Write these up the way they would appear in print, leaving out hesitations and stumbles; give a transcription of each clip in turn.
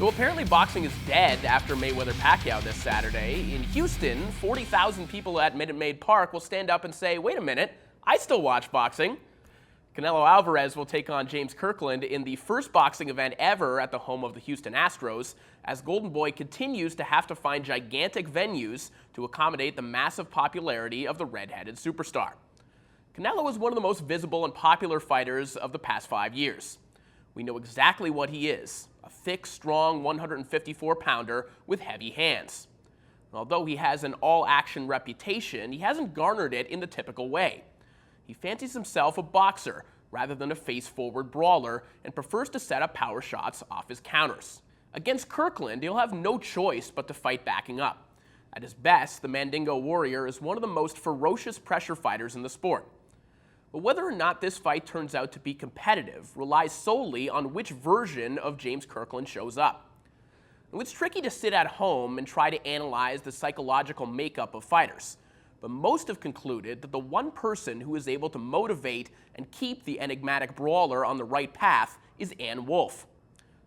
So apparently boxing is dead after Mayweather-Pacquiao this Saturday. In Houston, 40,000 people at Minute Maid Park will stand up and say, wait a minute, I still watch boxing. Canelo Alvarez will take on James Kirkland in the first boxing event ever at the home of the Houston Astros, as Golden Boy continues to have to find gigantic venues to accommodate the massive popularity of the red-headed superstar. Canelo is one of the most visible and popular fighters of the past 5 years. We know exactly what he is, a thick, strong 154-pounder with heavy hands. Although he has an all-action reputation, he hasn't garnered it in the typical way. He fancies himself a boxer rather than a face-forward brawler and prefers to set up power shots off his counters. Against Kirkland, he'll have no choice but to fight backing up. At his best, the Mandingo Warrior is one of the most ferocious pressure fighters in the sport. But whether or not this fight turns out to be competitive relies solely on which version of James Kirkland shows up. It's tricky to sit at home and try to analyze the psychological makeup of fighters, but most have concluded that the one person who is able to motivate and keep the enigmatic brawler on the right path is Ann Wolfe.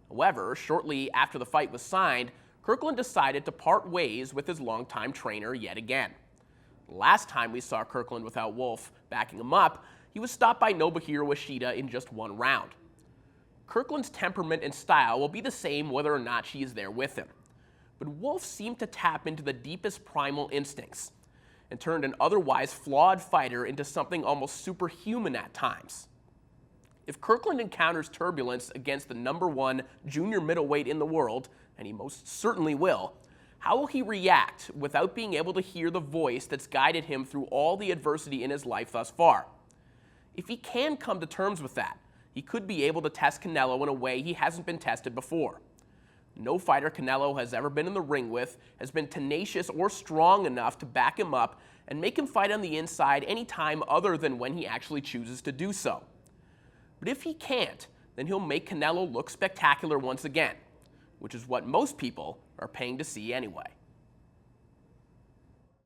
However, shortly after the fight was signed, Kirkland decided to part ways with his longtime trainer yet again. The last time we saw Kirkland without Wolfe backing him up, he was stopped by Nobuhiro Ishida in just one round. Kirkland's temperament and style will be the same whether or not she is there with him. But Wolfe seemed to tap into the deepest primal instincts and turned an otherwise flawed fighter into something almost superhuman at times. If Kirkland encounters turbulence against the #1 junior middleweight in the world, and he most certainly will, how will he react without being able to hear the voice that's guided him through all the adversity in his life thus far? If he can come to terms with that, he could be able to test Canelo in a way he hasn't been tested before. No fighter Canelo has ever been in the ring with has been tenacious or strong enough to back him up and make him fight on the inside any time other than when he actually chooses to do so. But if he can't, then he'll make Canelo look spectacular once again, which is what most people are paying to see anyway.